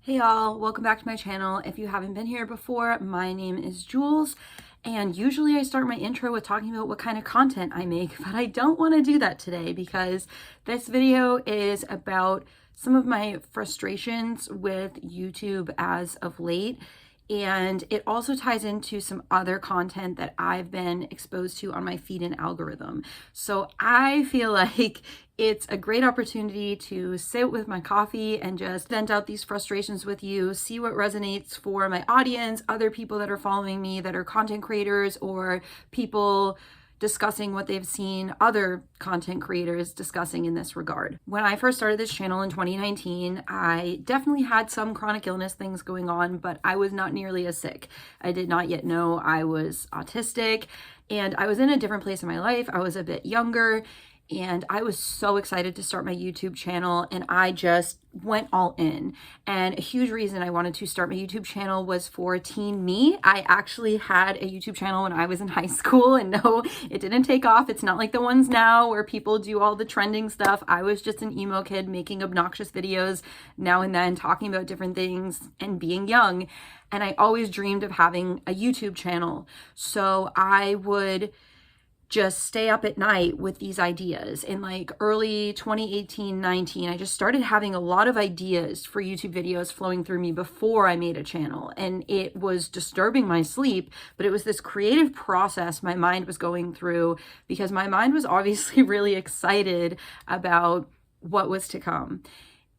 Hey y'all, welcome back to my channel. If you haven't been here before, my name is Jules, and usually I start my intro with talking about what kind of content I make, but I don't want to do that today because this video is about some of my frustrations with YouTube as of late. And it also ties into some other content that I've been exposed to on my feed and algorithm. So I feel like it's a great opportunity to sit with my coffee and just vent out these frustrations with you, see what resonates for my audience, other people that are following me that are content creators or people discussing what they've seen other content creators discussing in this regard. When I first started this channel in 2019, I definitely had some chronic illness things going on, but I was not nearly as sick. I did not yet know I was autistic, and I was in a different place in my life. I was a bit younger, and I was so excited to start my YouTube channel, and I just went all in. And a huge reason I wanted to start my YouTube channel was for teen me. I actually had a YouTube channel when I was in high school, and no, it didn't take off. It's not like the ones now where people do all the trending stuff. I was just an emo kid making obnoxious videos now and then, talking about different things and being young. And I always dreamed of having a YouTube channel. So I would just stay up at night with these ideas. In like early 2018-19, I just started having a lot of ideas for YouTube videos flowing through me before I made a channel. And it was disturbing my sleep, but it was this creative process my mind was going through because my mind was obviously really excited about what was to come.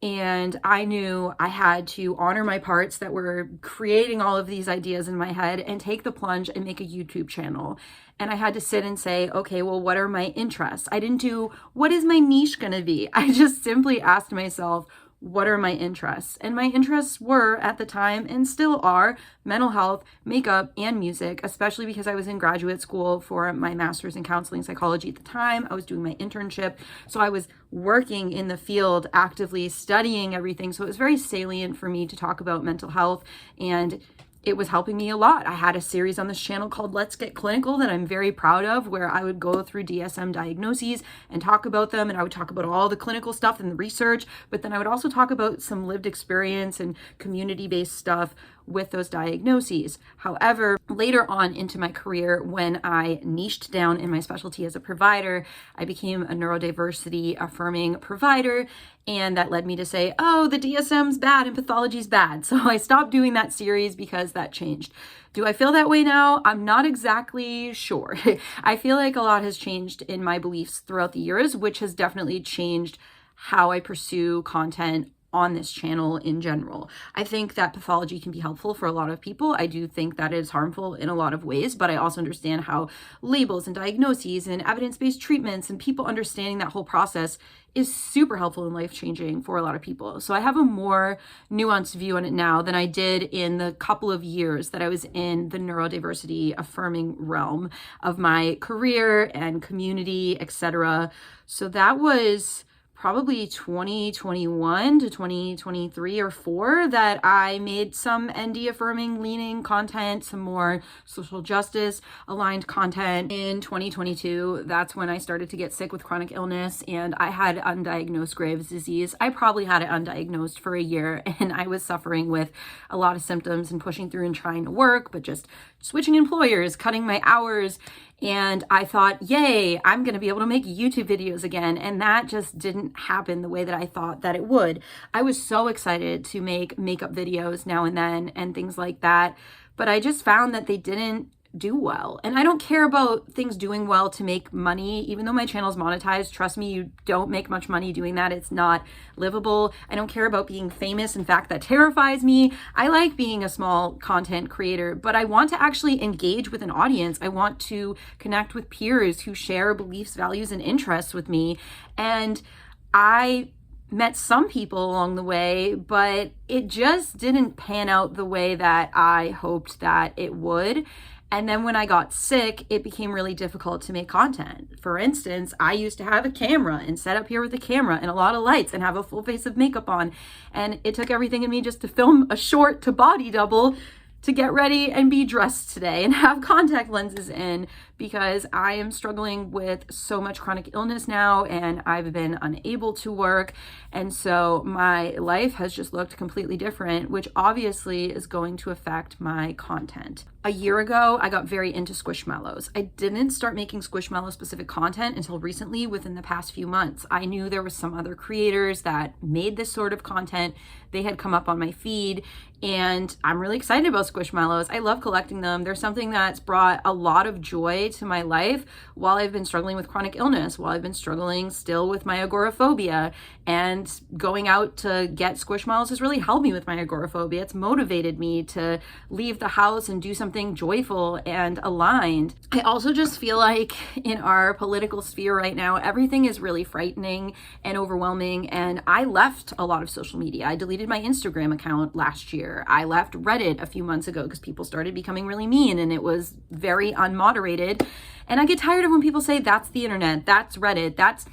And I knew I had to honor my parts that were creating all of these ideas in my head and take the plunge and make a YouTube channel. And I had to sit and say, okay, well, what are my interests? I didn't do, what is my niche going to be? I just simply asked myself, what are my interests? And my interests were at the time and still are mental health, makeup, and music, especially because I was in graduate school for my master's in counseling psychology at the time. I was doing my internship. So I was working in the field, actively studying everything. So it was very salient for me to talk about mental health, and it was helping me a lot. I had a series on this channel called Let's Get Clinical that I'm very proud of, where I would go through DSM diagnoses and talk about them. And I would talk about all the clinical stuff and the research, but then I would also talk about some lived experience and community-based stuff with those diagnoses. However, later on into my career, when I niched down in my specialty as a provider, I became a neurodiversity affirming provider. And that led me to say, oh, the DSM's bad and pathology's bad. So I stopped doing that series because that changed. Do I feel that way now? I'm not exactly sure. I feel like a lot has changed in my beliefs throughout the years, which has definitely changed how I pursue content on this channel in general. I think that pathology can be helpful for a lot of people. I do think that it's harmful in a lot of ways, but I also understand how labels and diagnoses and evidence-based treatments and people understanding that whole process is super helpful and life-changing for a lot of people. So I have a more nuanced view on it now than I did in the couple of years that I was in the neurodiversity affirming realm of my career and community, etc. So that was probably 2021 to 2023 or 4 that I made some ND affirming leaning content, some more social justice aligned content. In 2022, that's when I started to get sick with chronic illness, and I had undiagnosed Graves' disease. I probably had it undiagnosed for a year, and I was suffering with a lot of symptoms and pushing through and trying to work, but just switching employers, cutting my hours. And I thought, yay, I'm going to be able to make YouTube videos again. And that just didn't happen the way that I thought that it would. I was so excited to make makeup videos now and then and things like that. But I just found that they didn't do well. And I don't care about things doing well to make money. Even though my channel is monetized, trust me, you don't make much money doing that. It's not livable. I don't care about being famous. In fact, that terrifies me. I like being a small content creator, but I want to actually engage with an audience. I want to connect with peers who share beliefs, values, and interests with me. And I met some people along the way, but it just didn't pan out the way that I hoped that it would. And then when I got sick, it became really difficult to make content. For instance, I used to have a camera and set up here with a camera and a lot of lights and have a full face of makeup on. And it took everything in me just to film a short to body double to get ready and be dressed today and have contact lenses in because I am struggling with so much chronic illness now and I've been unable to work. And so my life has just looked completely different, which obviously is going to affect my content. A year ago, I got very into Squishmallows. I didn't start making Squishmallow specific content until recently, within the past few months. I knew there was some other creators that made this sort of content. They had come up on my feed and I'm really excited about Squishmallows. I love collecting them. They're something that's brought a lot of joy to my life while I've been struggling with chronic illness, while I've been struggling still with my agoraphobia. And going out to get Squishmallows has really helped me with my agoraphobia. It's motivated me to leave the house and do something joyful and aligned. I also just feel like in our political sphere right now, everything is really frightening and overwhelming. And I left a lot of social media. I deleted my Instagram account last year. I left Reddit a few months ago because people started becoming really mean and it was very unmoderated. And I get tired of when people say that's the internet, that's Reddit,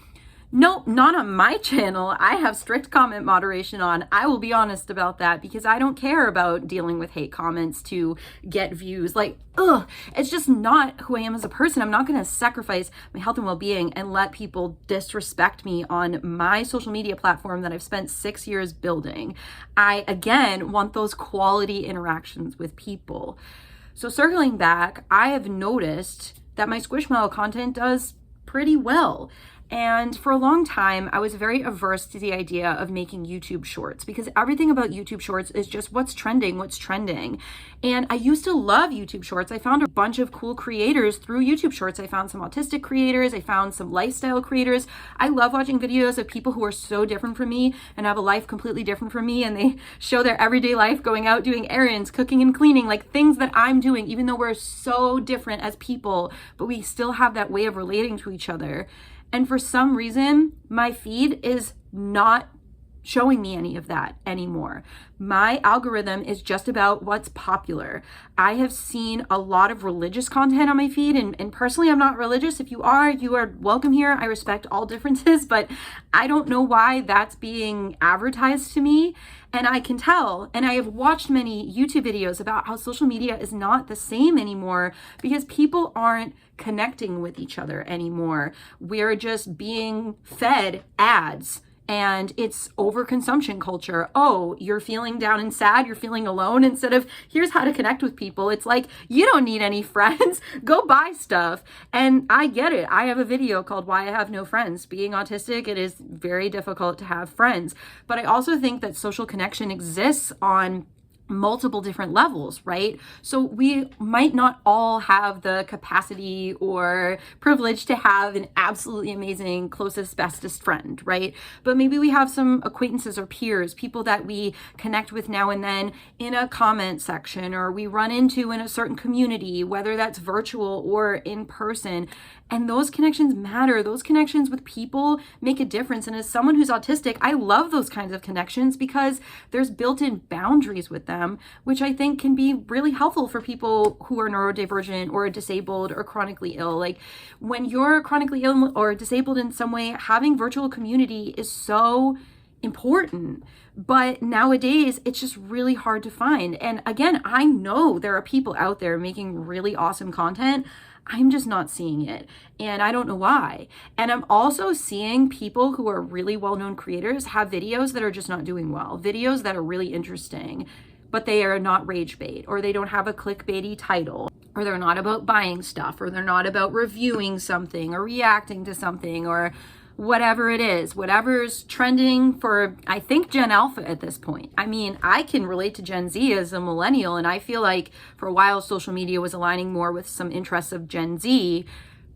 no, not on my channel. I have strict comment moderation on. I will be honest about that because I don't care about dealing with hate comments to get views. It's just not who I am as a person. I'm not going to sacrifice my health and well-being and let people disrespect me on my social media platform that I've spent 6 years building. I, again, want those quality interactions with people. So circling back, I have noticed that my Squishmallow content does pretty well. And for a long time, I was very averse to the idea of making YouTube shorts because everything about YouTube shorts is just what's trending. And I used to love YouTube shorts. I found a bunch of cool creators through YouTube shorts. I found some autistic creators. I found some lifestyle creators. I love watching videos of people who are so different from me and have a life completely different from me. And they show their everyday life going out, doing errands, cooking and cleaning, like things that I'm doing, even though we're so different as people, but we still have that way of relating to each other. And for some reason, my feed is not showing me any of that anymore. My algorithm is just about what's popular. I have seen a lot of religious content on my feed, and personally, I'm not religious. If you are welcome here. I respect all differences, but I don't know why that's being advertised to me. And I can tell, and I have watched many YouTube videos about how social media is not the same anymore because people aren't connecting with each other anymore. We're just being fed ads. And it's overconsumption culture. Oh, you're feeling down and sad, you're feeling alone, instead of here's how to connect with people. It's like, you don't need any friends, go buy stuff. And I get it. I have a video called Why I Have No Friends. Being autistic, it is very difficult to have friends. But I also think that social connection exists on multiple different levels, right? So we might not all have the capacity or privilege to have an absolutely amazing closest, bestest friend, right? But maybe we have some acquaintances or peers, people that we connect with now and then in a comment section or we run into in a certain community, whether that's virtual or in person. And those connections matter. Those connections with people make a difference. And as someone who's autistic, I love those kinds of connections because there's built-in boundaries with them, which I think can be really helpful for people who are neurodivergent or disabled or chronically ill. Like when you're chronically ill or disabled in some way, having virtual community is so important. But nowadays, it's just really hard to find. And again, I know there are people out there making really awesome content. I'm just not seeing it. And I don't know why. And I'm also seeing people who are really well-known creators have videos that are just not doing well, videos that are really interesting, but they are not rage bait, or they don't have a clickbaity title, or they're not about buying stuff, or they're not about reviewing something or reacting to something, or whatever it is, whatever's trending for, I think, Gen Alpha at this point. I mean, I can relate to Gen Z as a millennial, and I feel like for a while social media was aligning more with some interests of Gen Z,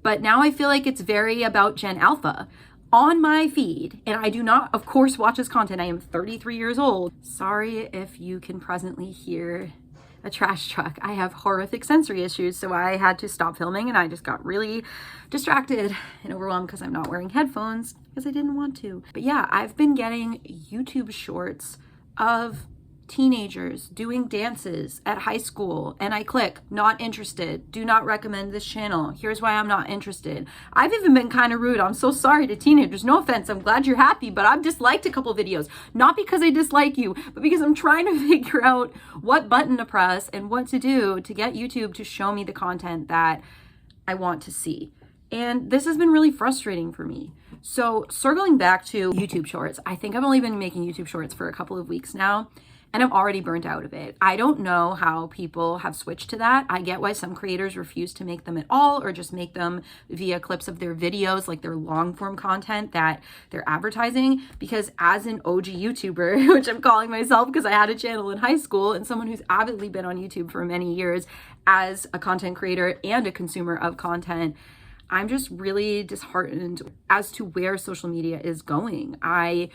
but now I feel like it's very about Gen Alpha on my feed. And I do not, of course, watch this content. I am 33 years old. Sorry if you can presently hear a trash truck. I have horrific sensory issues, so I had to stop filming and I just got really distracted and overwhelmed because I'm not wearing headphones because I didn't want to. But yeah, I've been getting YouTube shorts of teenagers doing dances at high school, and I click not interested, do not recommend this channel, here's why I'm not interested. I've even been kind of rude. I'm so sorry to teenagers, no offense, I'm glad you're happy, but I've disliked a couple videos, not because I dislike you, but because I'm trying to figure out what button to press and what to do to get YouTube to show me the content that I want to see. And this has been really frustrating for me. So circling back to YouTube Shorts, I think I've only been making YouTube Shorts for a couple of weeks now, and I'm already burnt out of it. I don't know how people have switched to that. I get why some creators refuse to make them at all, or just make them via clips of their videos, like their long form content that they're advertising. Because as an OG YouTuber, which I'm calling myself because I had a channel in high school, and someone who's avidly been on YouTube for many years as a content creator and a consumer of content, I'm just really disheartened as to where social media is going. I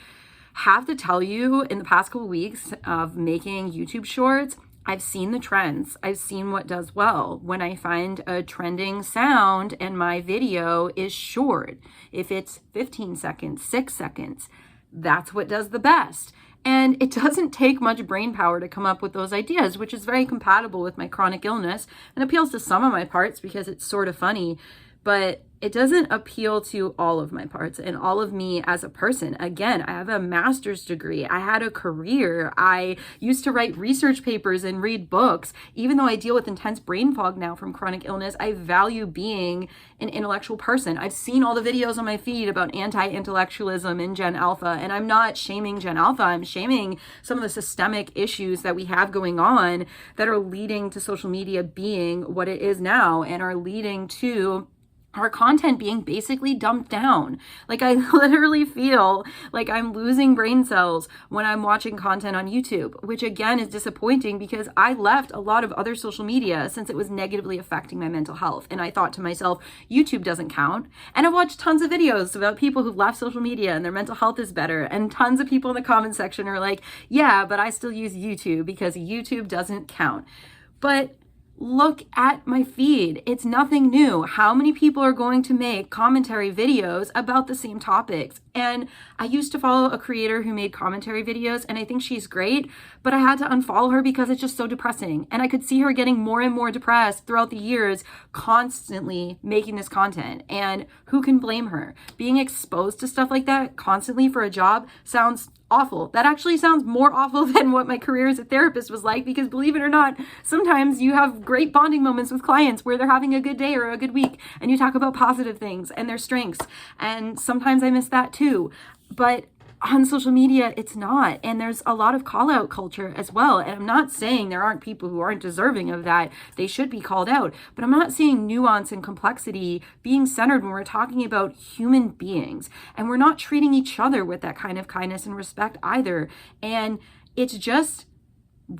have to tell you, in the past couple of weeks of making YouTube Shorts, I've seen the trends. I've seen what does well. When I find a trending sound and my video is short, if it's 15 seconds, 6 seconds, that's what does the best. And it doesn't take much brain power to come up with those ideas, which is very compatible with my chronic illness and appeals to some of my parts because it's sort of funny. But it doesn't appeal to all of my parts and all of me as a person. Again, I have a master's degree. I had a career. I used to write research papers and read books. Even though I deal with intense brain fog now from chronic illness, I value being an intellectual person. I've seen all the videos on my feed about anti-intellectualism in Gen Alpha, and I'm not shaming Gen Alpha. I'm shaming some of the systemic issues that we have going on that are leading to social media being what it is now and are leading to our content being basically dumped down. Like, I literally feel like I'm losing brain cells when I'm watching content on YouTube, which again is disappointing because I left a lot of other social media since it was negatively affecting my mental health. And I thought to myself, YouTube doesn't count. And I've watched tons of videos about people who've left social media and their mental health is better. And tons of people in the comment section are like, yeah, but I still use YouTube because YouTube doesn't count. But look at my feed. It's nothing new. How many people are going to make commentary videos about the same topics? And I used to follow a creator who made commentary videos, and I think she's great, but I had to unfollow her because it's just so depressing. And I could see her getting more and more depressed throughout the years, constantly making this content. And who can blame her? Being exposed to stuff like that constantly for a job sounds awful. That actually sounds more awful than what my career as a therapist was like, because believe it or not, sometimes you have great bonding moments with clients where they're having a good day or a good week and you talk about positive things and their strengths. And sometimes I miss that too. But on social media, it's not. And there's a lot of call out culture as well. And I'm not saying there aren't people who aren't deserving of that. They should be called out. But I'm not seeing nuance and complexity being centered when we're talking about human beings. And we're not treating each other with that kind of kindness and respect either. And it's just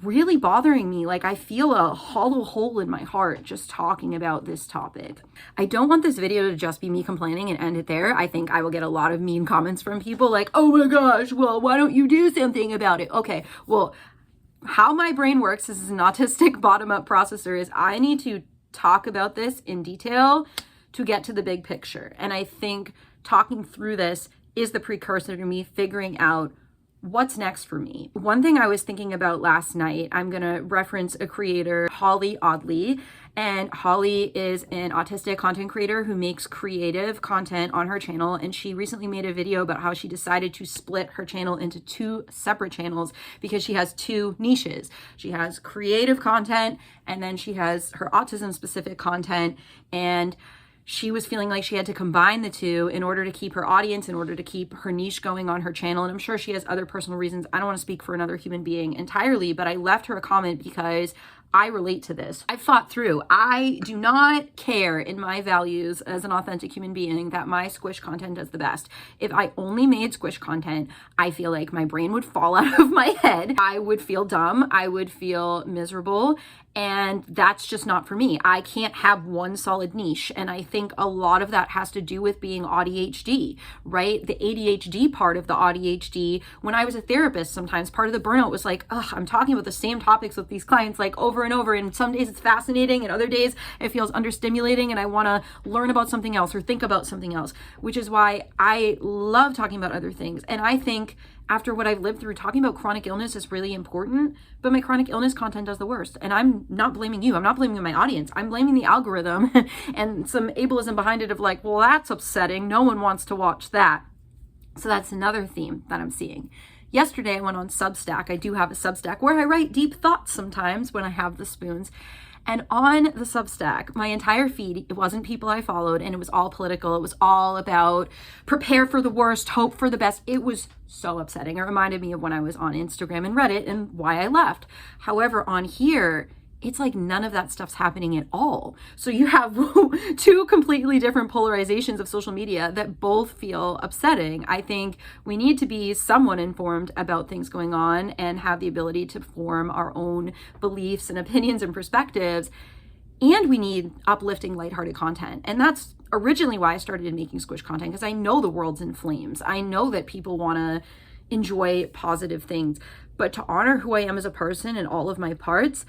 really bothering me. Like, I feel a hollow hole in my heart just talking about this topic. I don't want this video to just be me complaining and end it there. I think I will get a lot of mean comments from people like, oh my gosh, well, why don't you do something about it? Okay, well, how my brain works, this is an autistic bottom-up processor, is I need to talk about this in detail to get to the big picture. And I think talking through this is the precursor to me figuring out what's next for me. One thing I was thinking about last night, I'm going to reference a creator, Holly Audley. And Holly is an autistic content creator who makes creative content on her channel. And she recently made a video about how she decided to split her channel into 2 separate channels because she has 2 niches. She has creative content, and then she has her autism specific content. And she was feeling like she had to combine the 2 in order to keep her audience, in order to keep her niche going on her channel. And I'm sure she has other personal reasons. I don't want to speak for another human being entirely, but I left her a comment because I relate to this. I fought through. I do not care in my values as an authentic human being that my squish content does the best. If I only made squish content, I feel like my brain would fall out of my head. I would feel dumb. I would feel miserable. And that's just not for me. I can't have one solid niche. And I think a lot of that has to do with being ADHD, right? The ADHD part of the ADHD, when I was a therapist, sometimes part of the burnout was like, ugh, I'm talking about the same topics with these clients like over over and over. And some days it's fascinating and other days it feels understimulating and I want to learn about something else or think about something else, which is why I love talking about other things. And I think after what I've lived through, talking about chronic illness is really important, but my chronic illness content does the worst. And I'm not blaming you. I'm not blaming my audience. I'm blaming the algorithm and some ableism behind it of like, well, that's upsetting. No one wants to watch that. So that's another theme that I'm seeing. Yesterday, I went on Substack. I do have a Substack where I write deep thoughts sometimes when I have the spoons. And on the Substack, my entire feed, it wasn't people I followed, and it was all political. It was all about prepare for the worst, hope for the best. It was so upsetting. It reminded me of when I was on Instagram and Reddit and why I left. However, on here, it's like none of that stuff's happening at all. So you have two completely different polarizations of social media that both feel upsetting. I think we need to be somewhat informed about things going on and have the ability to form our own beliefs and opinions and perspectives. And we need uplifting, lighthearted content. And that's originally why I started making squish content, because I know the world's in flames. I know that people want to enjoy positive things. But to honor who I am as a person and all of my parts,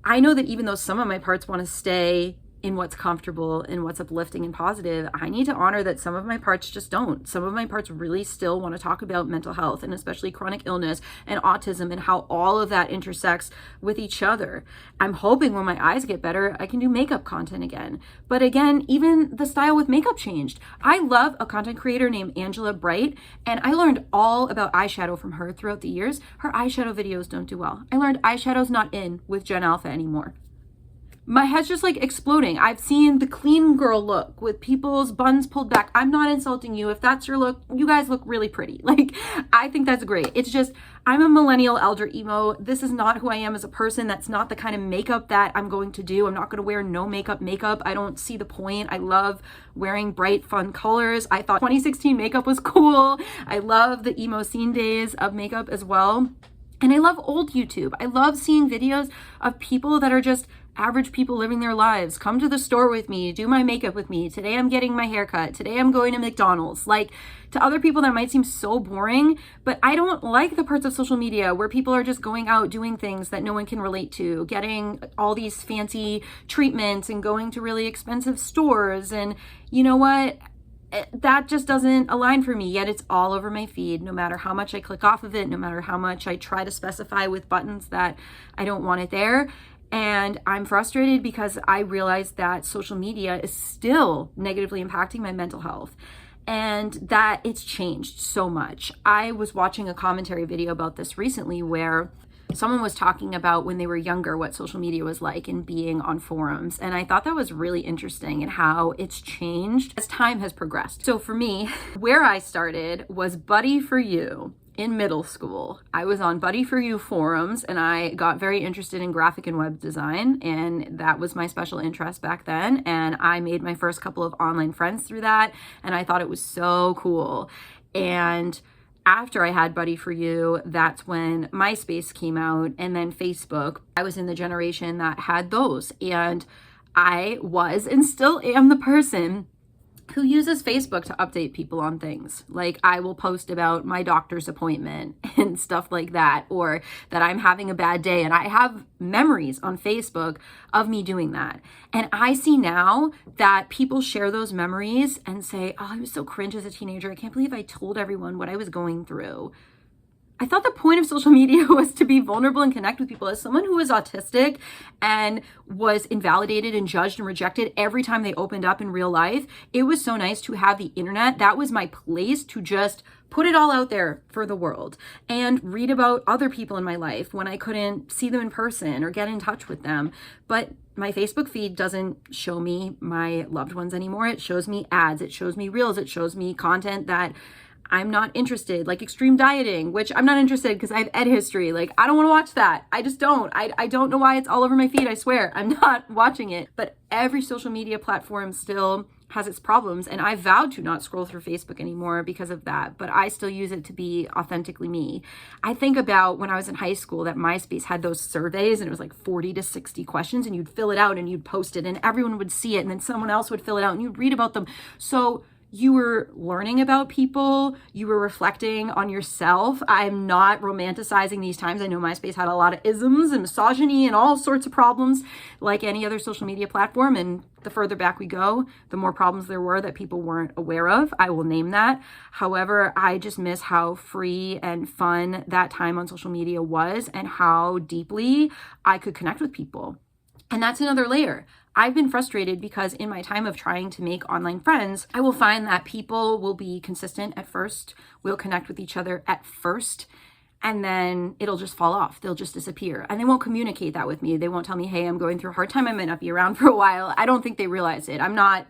I know that even though some of my parts want to stay in what's comfortable and what's uplifting and positive, I need to honor that some of my parts just don't. Some of my parts really still want to talk about mental health and especially chronic illness and autism and how all of that intersects with each other. I'm hoping when my eyes get better, I can do makeup content again. But again, even the style with makeup changed. I love a content creator named Angela Bright, and I learned all about eyeshadow from her throughout the years. Her eyeshadow videos don't do well. I learned eyeshadow's not in with Gen Alpha anymore. My head's just like exploding. I've seen the clean girl look with people's buns pulled back. I'm not insulting you. If that's your look, you guys look really pretty. Like, I think that's great. It's just, I'm a millennial elder emo. This is not who I am as a person. That's not the kind of makeup that I'm going to do. I'm not going to wear no makeup. I don't see the point. I love wearing bright, fun colors. I thought 2016 makeup was cool. I love the emo scene days of makeup as well. And I love old YouTube. I love seeing videos of people that are just average people living their lives. Come to the store with me, do my makeup with me. Today I'm getting my hair cut. Today I'm going to McDonald's. Like, to other people that might seem so boring, but I don't like the parts of social media where people are just going out doing things that no one can relate to, getting all these fancy treatments and going to really expensive stores. And you know what? That just doesn't align for me, yet it's all over my feed. No matter how much I click off of it, no matter how much I try to specify with buttons that I don't want it there. And I'm frustrated because I realize that social media is still negatively impacting my mental health and that it's changed so much. I was watching a commentary video about this recently where someone was talking about when they were younger what social media was like and being on forums. And I thought that was really interesting and how it's changed as time has progressed. So for me, where I started was Buddy for You. In middle school, I was on Buddy for You forums and I got very interested in graphic and web design, and that was my special interest back then. And I made my first couple of online friends through that, and I thought it was so cool. And after I had Buddy for You, that's when MySpace came out, and then Facebook. I was in the generation that had those, and I was and still am the person who uses Facebook to update people on things. Like, I will post about my doctor's appointment and stuff like that, or that I'm having a bad day. And I have memories on Facebook of me doing that. And I see now that people share those memories and say, oh, I was so cringe as a teenager. I can't believe I told everyone what I was going through. I thought the point of social media was to be vulnerable and connect with people. As someone who was autistic and was invalidated and judged and rejected every time they opened up in real life, it was so nice to have the internet. That was my place to just put it all out there for the world and read about other people in my life when I couldn't see them in person or get in touch with them. But my Facebook feed doesn't show me my loved ones anymore. It shows me ads. It shows me reels. It shows me content that I'm not interested, like extreme dieting, which I'm not interested because I have ed history. Like, I don't want to watch that. I just don't. I don't know why it's all over my feed. I swear I'm not watching it. But every social media platform still has its problems. And I vowed to not scroll through Facebook anymore because of that. But I still use it to be authentically me. I think about when I was in high school that MySpace had those surveys and it was like 40 to 60 questions and you'd fill it out and you'd post it and everyone would see it and then someone else would fill it out and you'd read about them. So you were learning about people, you were reflecting on yourself. I'm not romanticizing these times. I know MySpace had a lot of isms and misogyny and all sorts of problems like any other social media platform. And the further back we go, the more problems there were that people weren't aware of. I will name that. However, I just miss how free and fun that time on social media was and how deeply I could connect with people. And that's another layer. I've been frustrated because in my time of trying to make online friends, I will find that people will be consistent at first, will connect with each other at first, and then it'll just fall off. They'll just disappear. And they won't communicate that with me. They won't tell me, hey, I'm going through a hard time. I might not be around for a while. I don't think they realize it. I'm not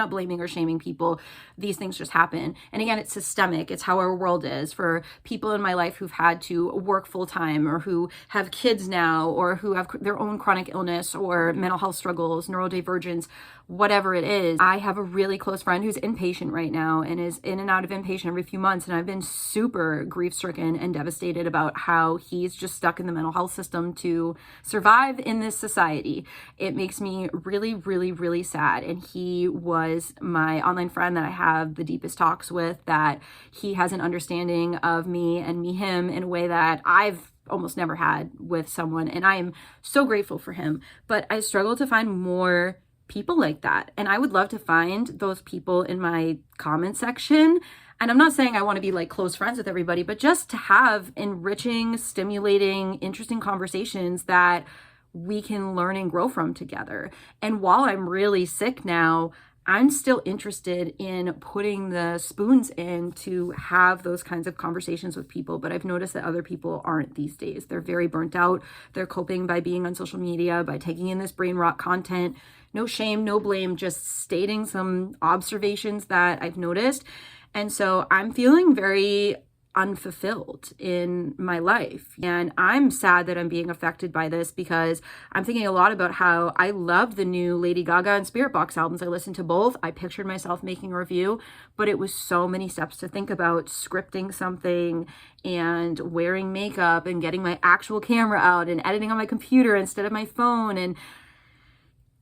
blaming or shaming people. These things just happen. And again, it's systemic. It's how our world is. For people in my life who've had to work full time or who have kids now or who have their own chronic illness or mental health struggles, neurodivergence, whatever it is. I have a really close friend who's inpatient right now and is in and out of inpatient every few months. And I've been super grief-stricken and devastated about how he's just stuck in the mental health system to survive in this society. It makes me really, really, really sad. And he was my online friend that I have the deepest talks with, that he has an understanding of me and me him in a way that I've almost never had with someone. And I am so grateful for him. But I struggle to find more people like that. And I would love to find those people in my comment section. And I'm not saying I want to be like close friends with everybody, but just to have enriching, stimulating, interesting conversations that we can learn and grow from together. And while I'm really sick now, I'm still interested in putting the spoons in to have those kinds of conversations with people. But I've noticed that other people aren't these days. They're very burnt out. They're coping by being on social media, by taking in this brain rot content. No shame, no blame, just stating some observations that I've noticed. And so I'm feeling very unfulfilled in my life. And I'm sad that I'm being affected by this because I'm thinking a lot about how I love the new Lady Gaga and Spirit Box albums. I listened to both. I pictured myself making a review, but it was so many steps to think about, scripting something and wearing makeup and getting my actual camera out and editing on my computer instead of my phone. And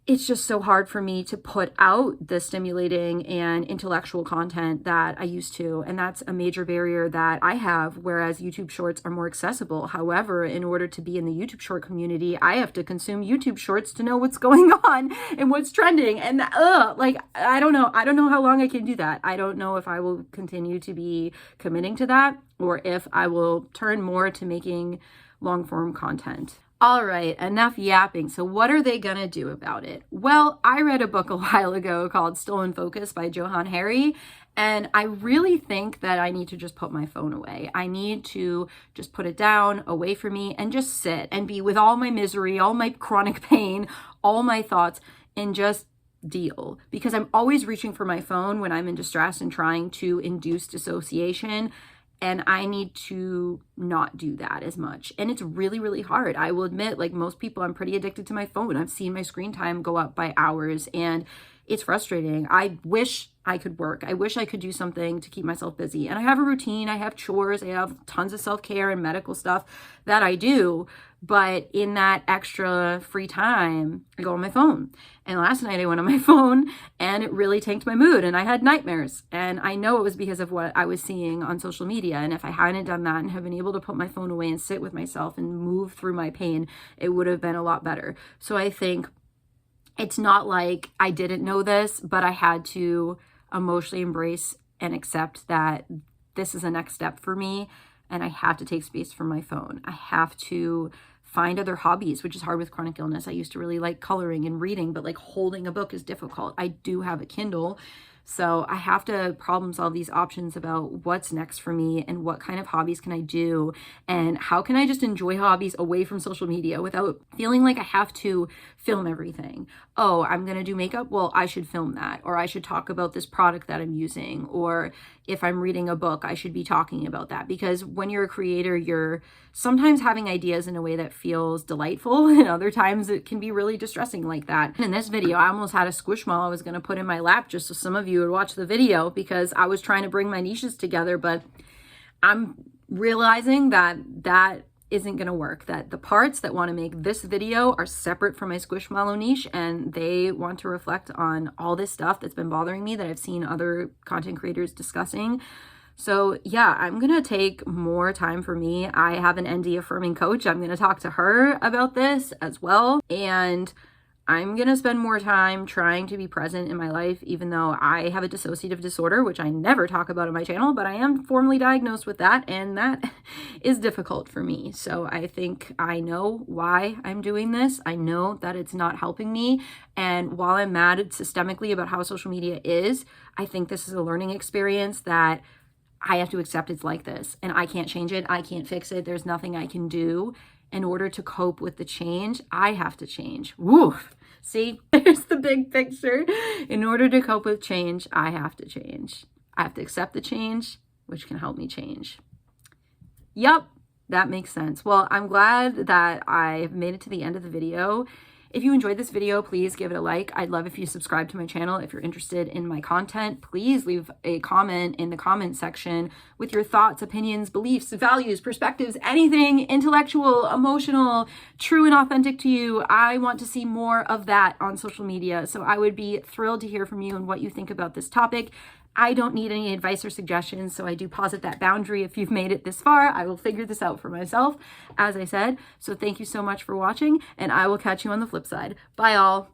it's just so hard for me to put out the stimulating and intellectual content that I used to. And that's a major barrier that I have, whereas YouTube Shorts are more accessible. However, in order to be in the YouTube Short community, I have to consume YouTube Shorts to know what's going on and what's trending. And I don't know. I don't know how long I can do that. I don't know if I will continue to be committing to that or if I will turn more to making long form content. All right, enough yapping. So what are they going to do about it? Well, I read a book a while ago called Stolen Focus by Johann Hari, and I really think that I need to just put my phone away. I need to just put it down, away from me, and just sit and be with all my misery, all my chronic pain, all my thoughts, and just deal. Because I'm always reaching for my phone when I'm in distress and trying to induce dissociation. And I need to not do that as much. And it's really, really hard. I will admit, like most people, I'm pretty addicted to my phone. I've seen my screen time go up by hours and it's frustrating. I wish I could work. I wish I could do something to keep myself busy. And I have a routine. I have chores. I have tons of self-care and medical stuff that I do. But in that extra free time, I go on my phone. And last night I went on my phone and it really tanked my mood and I had nightmares. And I know it was because of what I was seeing on social media. And if I hadn't done that and have been able to put my phone away and sit with myself and move through my pain, it would have been a lot better. So I think it's not like I didn't know this, but I had to emotionally embrace and accept that this is a next step for me and I have to take space from my phone. I have to find other hobbies, which is hard with chronic illness. I used to really like coloring and reading, but like holding a book is difficult. I do have a Kindle. So I have to problem solve these options about what's next for me and what kind of hobbies can I do and how can I just enjoy hobbies away from social media without feeling like I have to film everything. Oh, I'm going to do makeup. Well, I should film that, or I should talk about this product that I'm using, or if I'm reading a book, I should be talking about that. Because when you're a creator, you're sometimes having ideas in a way that feels delightful, and other times it can be really distressing like that. In this video, I almost had a squishmallow I was going to put in my lap just so some of you would watch the video because I was trying to bring my niches together, but I'm realizing that isn't going to work, that the parts that want to make this video are separate from my Squishmallow niche, and they want to reflect on all this stuff that's been bothering me that I've seen other content creators discussing. So yeah, I'm going to take more time for me. I have an ND affirming coach. I'm going to talk to her about this as well. And I'm going to spend more time trying to be present in my life, even though I have a dissociative disorder, which I never talk about on my channel, but I am formally diagnosed with that, and that is difficult for me. So I think I know why I'm doing this. I know that it's not helping me. And while I'm mad systemically about how social media is, I think this is a learning experience that I have to accept it's like this, and I can't change it. I can't fix it. There's nothing I can do. In order to cope with the change, I have to change. Woo! See, there's the big picture. In order to cope with change, I have to change. I have to accept the change, which can help me change. Yep, that makes sense. Well, I'm glad that I've made it to the end of the video. If you enjoyed this video, please give it a like. I'd love if you subscribe to my channel. If you're interested in my content, please leave a comment in the comment section with your thoughts, opinions, beliefs, values, perspectives, anything intellectual, emotional, true and authentic to you. I want to see more of that on social media. So I would be thrilled to hear from you and what you think about this topic. I don't need any advice or suggestions, so I do posit that boundary. If you've made it this far, I will figure this out for myself, as I said. So thank you so much for watching, and I will catch you on the flip side. Bye, all.